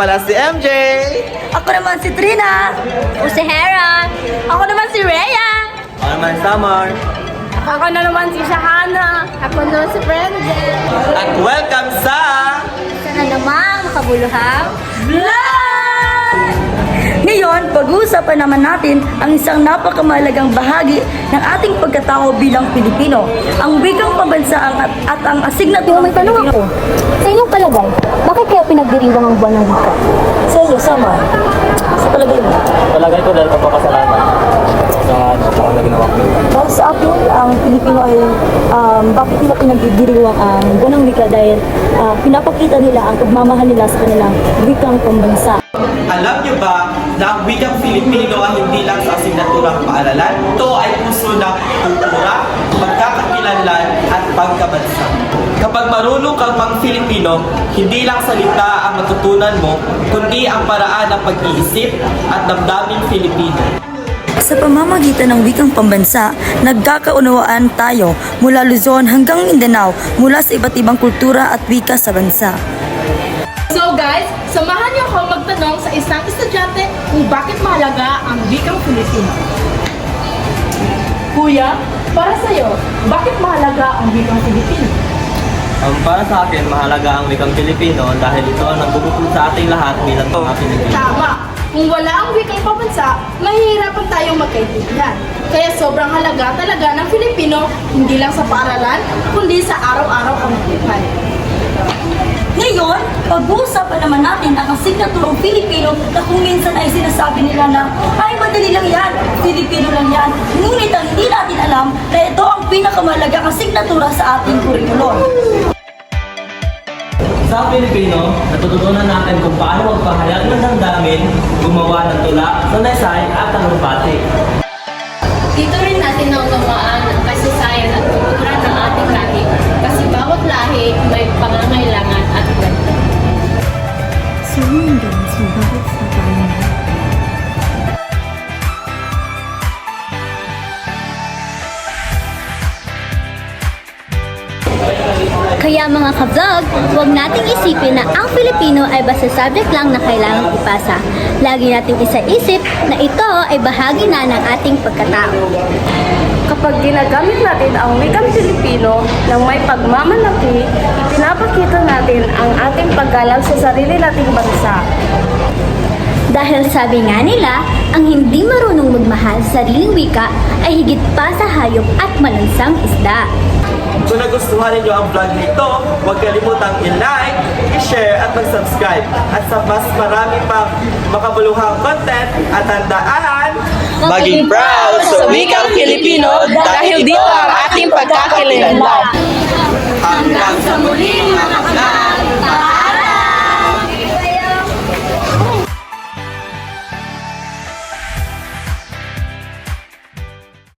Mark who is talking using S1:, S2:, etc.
S1: pala si MJ.
S2: Ako naman si Trina.
S3: O si Hera. Ako naman si Rhea.
S1: Ako naman Summer.
S3: Ako na naman si Shahana. Ako naman si Brendan.
S1: At welcome sa...
S3: Sana naman makabuluhang vlog!
S2: Ngayon, pag-uusapan naman natin ang isang napakamahalagang bahagi ng ating pagkatao bilang Pilipino, ang wikang pambansa at ang asignaturang
S4: May tanong ako. Sa inyong palagay, bakit kaya pinagdiriwang ang buwan ng wika?
S2: Sa iyo, Sama. Sa palagay mo.
S5: Palagay ko dahil kapakasalanan sa mga naginawa ko.
S2: Dahil sa akin, ang Pilipino ay bakit nila pinagdiriwang ang buwan ng wika dahil pinapakita nila ang pagmamahal nila sa kanilang wikang pambansa.
S1: Alam niyo ba na ang wikang Filipino ay hindi lang sa asignaturang paaralan? Ito ay puso ng kultura, pagkakakilanlan at pagkabansa. Kapag marunong kang mang-Filipino, hindi lang salita ang matutunan mo, kundi ang paraan ng pag-iisip at damdaming Filipino.
S2: Sa pamamagitan ng wikang pambansa, nagkakaunawaan tayo mula Luzon hanggang Mindanao mula sa iba't ibang kultura at wika sa bansa.
S6: So guys, samahan niyo ako magtanong sa isang estudyante kung bakit mahalaga ang wikang Filipino. Kuya, para sa'yo, bakit mahalaga ang wikang Filipino?
S5: Para sa akin, mahalaga ang wikang Pilipino dahil ito ang nagbubukod sa ating lahat bilang mga Pilipino.
S6: Tama! Kung wala ang wikang pambansa, mahihirapan tayong magkaibigan. Kaya sobrang halaga talaga ng Filipino, hindi lang sa paaralan, kundi sa araw-araw ang buhay.
S2: Ngayon, pag-uusapan naman natin ang asignaturang Pilipino na kung minsan ay sinasabi nila na ay madali lang yan, Pilipino lang yan. Ngunit ang hindi natin alam na ito ang pinakamahalagang asignatura sa ating kurikulum.
S5: Sa Pilipino, natututunan natin kung paano magpahayag ng damdamin, gumawa ng tula, sanaysay at talumpati.
S3: Dito rin natin naunawaan ang kasaysayan at kultura ng ating lahi kasi bawat lahi may pangangailangan at kwento.
S4: Kaya mga ka-vlog, huwag nating isipin na ang Filipino ay basta subject lang na kailangang ipasa. Lagi nating isa-isip na ito ay bahagi na ng ating pagkatao.
S6: Kapag ginagamit natin ang wikang Filipino ng may pagmamalaki, ipinapakita natin ang ating paggalang sa sarili nating bansa.
S4: Dahil sabi nga nila, ang hindi marunong magmahal sa sariling wika ay higit pa sa hayop at malansang isda.
S1: Kung nagustuhan ninyo ang vlog nito, huwag kalimutang i-like, i-share at mag-subscribe. At sa mas marami pang makabuluhang content at tandaan, maging proud sa wikang Filipino dahil dito ang ating pagkakakilanlan. Hanggang sa muling mga vlog!